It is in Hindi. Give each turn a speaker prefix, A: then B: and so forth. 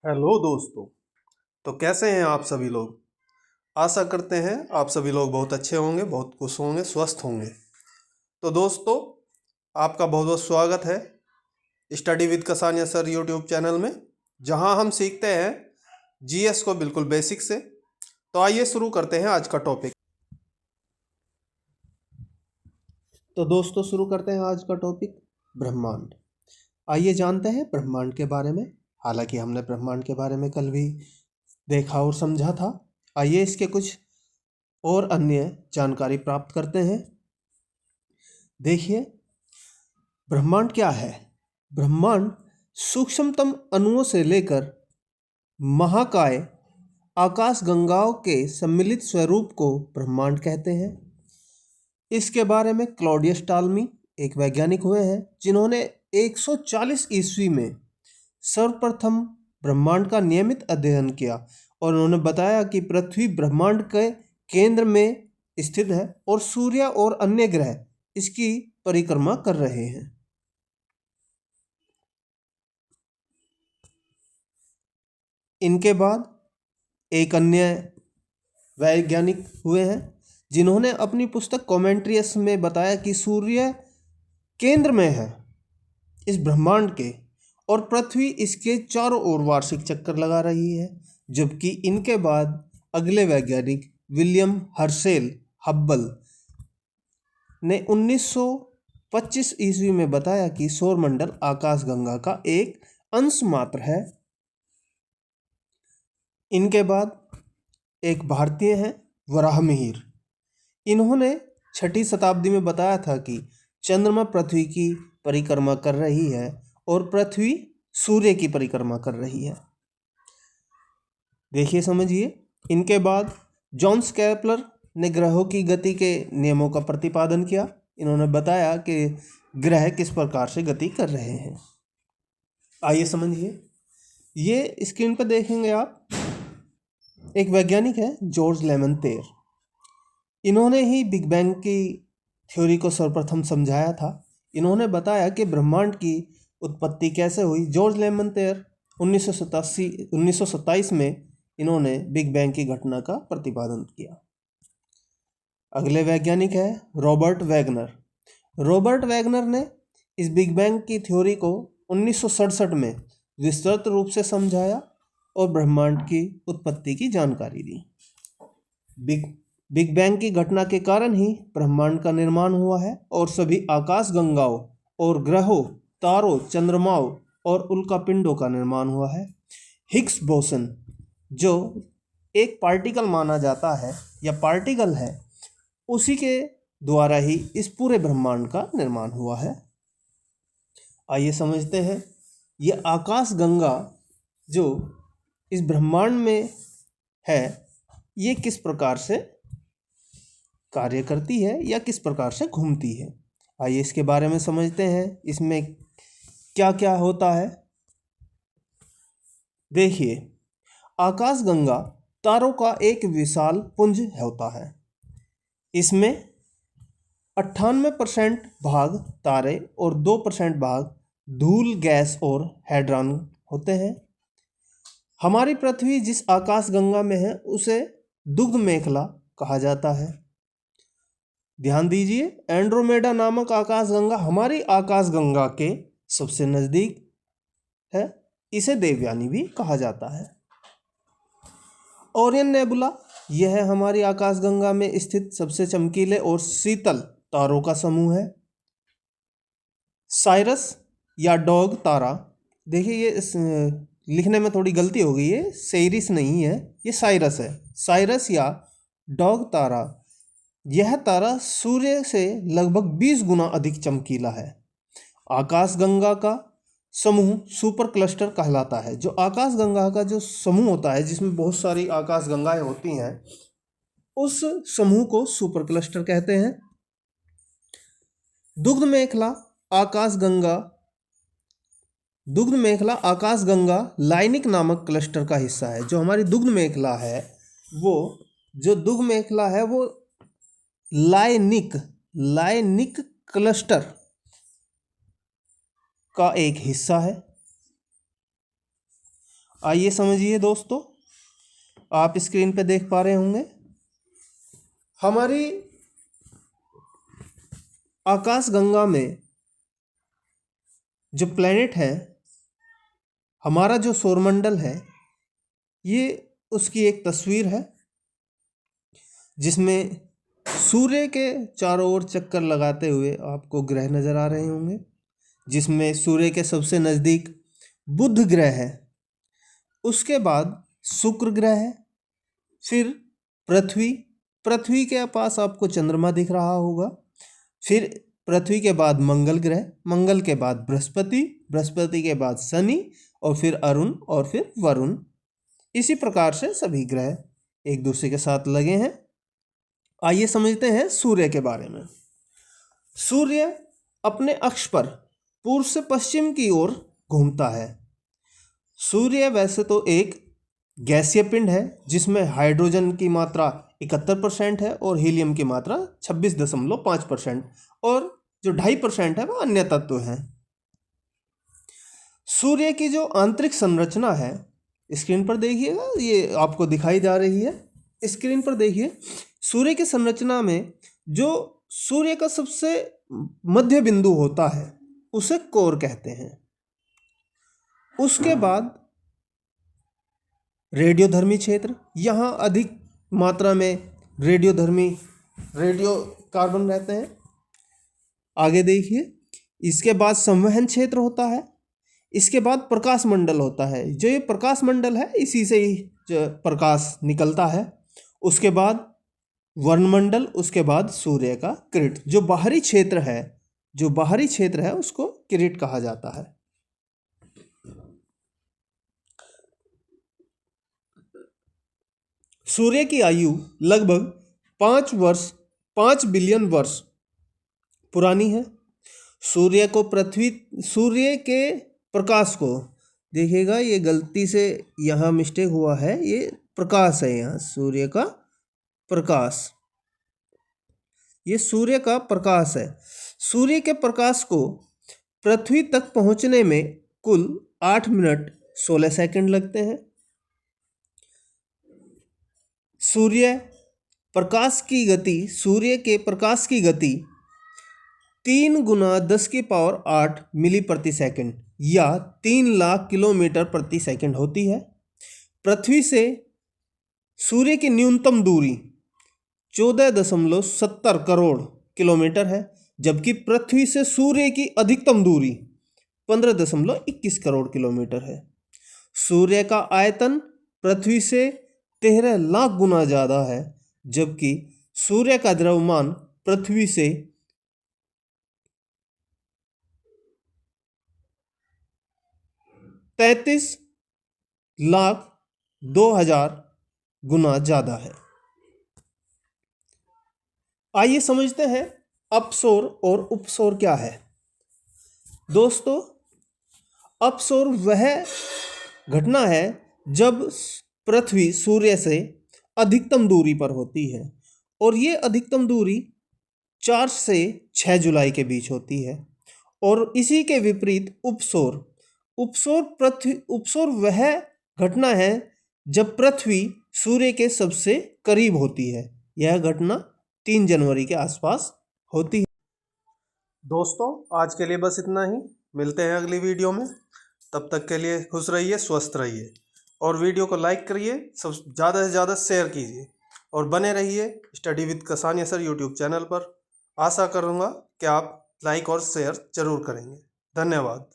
A: हेलो दोस्तों। तो कैसे हैं आप सभी लोग। आशा करते हैं आप सभी लोग बहुत अच्छे होंगे, बहुत खुश होंगे, स्वस्थ होंगे। तो दोस्तों, आपका बहुत बहुत स्वागत है study with Kasania sir YouTube channel में, जहां हम सीखते हैं जीएस को बिल्कुल बेसिक से। तो आइए शुरू करते हैं आज का टॉपिक। तो दोस्तों, शुरू करते हैं आज का टॉपिक, ब्रह्मांड। आइए जानते हैं ब्रह्मांड के बारे में। हालांकि हमने ब्रह्मांड के बारे में कल भी देखा और समझा था। आइए इसके कुछ और अन्य जानकारी प्राप्त करते हैं। देखिए, ब्रह्मांड क्या है। ब्रह्मांड सूक्ष्मतम अणुओं से लेकर महाकाय आकाश गंगाओं के सम्मिलित स्वरूप को ब्रह्मांड कहते हैं। इसके बारे में क्लॉडियस टालमी एक वैज्ञानिक हुए हैं, जिन्होंने 140 ईस्वी में सर्वप्रथम ब्रह्मांड का नियमित अध्ययन किया और उन्होंने बताया कि पृथ्वी ब्रह्मांड के केंद्र में स्थित है और सूर्य और अन्य ग्रह इसकी परिक्रमा कर रहे हैं। इनके बाद एक अन्य वैज्ञानिक हुए हैं, जिन्होंने अपनी पुस्तक कॉमेंट्रियस में बताया कि सूर्य केंद्र में है इस ब्रह्मांड के और पृथ्वी इसके चारों ओर वार्षिक चक्कर लगा रही है। जबकि इनके बाद अगले वैज्ञानिक विलियम हर्शेल हब्बल ने 1925 ईस्वी में बताया कि सौरमंडल आकाशगंगा का एक अंश मात्र है। इनके बाद एक भारतीय हैं, वराहमिहिर। इन्होंने 6वीं शताब्दी में बताया था कि चंद्रमा पृथ्वी की परिक्रमा कर रही है और पृथ्वी सूर्य की परिक्रमा कर रही है। देखिए, समझिए। इनके बाद जॉन्स कैपलर ने ग्रहों की गति के नियमों का प्रतिपादन किया। इन्होंने बताया कि ग्रह किस प्रकार से गति कर रहे हैं। आइए समझिए। ये स्क्रीन पर देखेंगे आप, एक वैज्ञानिक है जॉर्ज लेमनतेर। इन्होंने ही बिग बैंग की थ्योरी को सर्वप्रथम समझाया था। इन्होंने बताया कि ब्रह्मांड की उत्पत्ति कैसे हुई। जॉर्ज लेमनतेर 1927 में इन्होंने बिग बैंग की घटना का प्रतिपादन किया। अगले वैज्ञानिक है रॉबर्ट वैगनर। रॉबर्ट वैगनर ने इस बिग बैंग की थ्योरी को 1967 में विस्तृत रूप से समझाया और ब्रह्मांड की उत्पत्ति की जानकारी दी। बिग बैंग की घटना के कारण ही ब्रह्मांड का निर्माण हुआ है और सभी आकाश गंगाओं और ग्रहों, तारों, चंद्रमाओं और उल्कापिंडों का निर्माण हुआ है। हिग्स बोसन, जो एक पार्टिकल माना जाता है या पार्टिकल है, उसी के द्वारा ही इस पूरे ब्रह्मांड का निर्माण हुआ है। आइए समझते हैं, ये आकाश गंगा जो इस ब्रह्मांड में है, ये किस प्रकार से कार्य करती है या किस प्रकार से घूमती है। आइए इसके बारे में समझते हैं, इसमें क्या क्या होता है। देखिए, आकाशगंगा तारों का एक विशाल पुंज होता है। इसमें 98% भाग तारे और 2% भाग धूल, गैस और हैड्रॉन होते हैं। हमारी पृथ्वी जिस आकाशगंगा में है उसे दुग्ध मेखला कहा जाता है। ध्यान दीजिए, एंड्रोमेडा नामक आकाशगंगा हमारी आकाशगंगा के सबसे नज़दीक है। इसे देवयानी भी कहा जाता है। ओरियन नेबुला, यह हमारी आकाशगंगा में स्थित सबसे चमकीले और शीतल तारों का समूह है। साइरस या डॉग तारा, देखिए ये लिखने में थोड़ी गलती हो गई है, सेरिस नहीं है, ये साइरस है। साइरस या डॉग तारा, यह तारा सूर्य से लगभग 20 गुना अधिक चमकीला है। आकाशगंगा का समूह सुपर क्लस्टर कहलाता है। जो आकाशगंगा का जो समूह होता है, जिसमें बहुत सारी आकाशगंगाएं होती हैं, उस समूह को सुपर क्लस्टर कहते हैं। दुग्ध मेखला आकाशगंगा लाइनिक नामक क्लस्टर का हिस्सा है। जो हमारी दुग्ध मेखला है, वो लाइनिक क्लस्टर का एक हिस्सा है। आइए समझिए दोस्तों, आप स्क्रीन पे देख पा रहे होंगे हमारी आकाशगंगा में जो प्लेनेट है, हमारा जो सौरमंडल है, ये उसकी एक तस्वीर है जिसमें सूर्य के चारों ओर चक्कर लगाते हुए आपको ग्रह नज़र आ रहे होंगे, जिसमें सूर्य के सबसे नज़दीक बुध ग्रह है, उसके बाद शुक्र ग्रह है, फिर पृथ्वी के पास आपको चंद्रमा दिख रहा होगा, फिर पृथ्वी के बाद मंगल ग्रह, मंगल के बाद बृहस्पति के बाद शनि, और फिर अरुण, और फिर वरुण। इसी प्रकार से सभी ग्रह एक दूसरे के साथ लगे हैं। आइए समझते हैं सूर्य के बारे में। सूर्य अपने अक्ष पर पूर्व से पश्चिम की ओर घूमता है। सूर्य वैसे तो एक गैसीय पिंड है जिसमें हाइड्रोजन की मात्रा 71% है और हीलियम की मात्रा 26.5%, और जो 2.5% है वह अन्य तत्व हैं। सूर्य की जो आंतरिक संरचना है, स्क्रीन पर देखिएगा, ये आपको दिखाई जा रही है, स्क्रीन पर देखिए। सूर्य की संरचना में जो सूर्य का सबसे मध्य बिंदु होता है उसे कोर कहते हैं। उसके बाद रेडियोधर्मी क्षेत्र, यहाँ अधिक मात्रा में रेडियो कार्बन रहते हैं। आगे देखिए, इसके बाद संवहन क्षेत्र होता है, इसके बाद प्रकाश मंडल होता है। जो ये प्रकाश मंडल है इसी से ही जो प्रकाश निकलता है। उसके बाद वर्णमंडल, उसके बाद सूर्य का किरीट। जो बाहरी क्षेत्र है उसको किरीट कहा जाता है। सूर्य की आयु लगभग 5 बिलियन वर्ष पुरानी है। सूर्य के प्रकाश को देखिएगा, ये गलती से यहाँ मिस्टेक हुआ है, ये प्रकाश है, यहाँ सूर्य का प्रकाश, ये सूर्य का प्रकाश है। सूर्य के प्रकाश को पृथ्वी तक पहुँचने में कुल 8 मिनट 16 सेकंड लगते हैं। सूर्य के प्रकाश की गति 3 गुना 10⁸ मिली प्रति सेकंड या 3 लाख किलोमीटर प्रति सेकंड होती है। पृथ्वी से सूर्य की न्यूनतम दूरी 14.70 करोड़ किलोमीटर है, जबकि पृथ्वी से सूर्य की अधिकतम दूरी 15.21 करोड़ किलोमीटर है। सूर्य का आयतन पृथ्वी से 13 लाख गुना ज़्यादा है, जबकि सूर्य का द्रव्यमान पृथ्वी से 33,02,000 गुना ज़्यादा है। आइए समझते हैं अपसौर और उपसौर क्या है। दोस्तों, अपसौर वह घटना है जब पृथ्वी सूर्य से अधिकतम दूरी पर होती है, और ये अधिकतम दूरी 4 से 6 जुलाई के बीच होती है। और इसी के विपरीत उपसौर वह घटना है जब पृथ्वी सूर्य के सबसे करीब होती है। यह घटना 3 जनवरी के आसपास होती है। दोस्तों, आज के लिए बस इतना ही। मिलते हैं अगली वीडियो में। तब तक के लिए खुश रहिए, स्वस्थ रहिए, और वीडियो को लाइक करिए, सब ज़्यादा से ज़्यादा शेयर कीजिए, और बने रहिए study with Kasania sir YouTube channel पर। आशा करूँगा कि आप लाइक और शेयर जरूर करेंगे। धन्यवाद।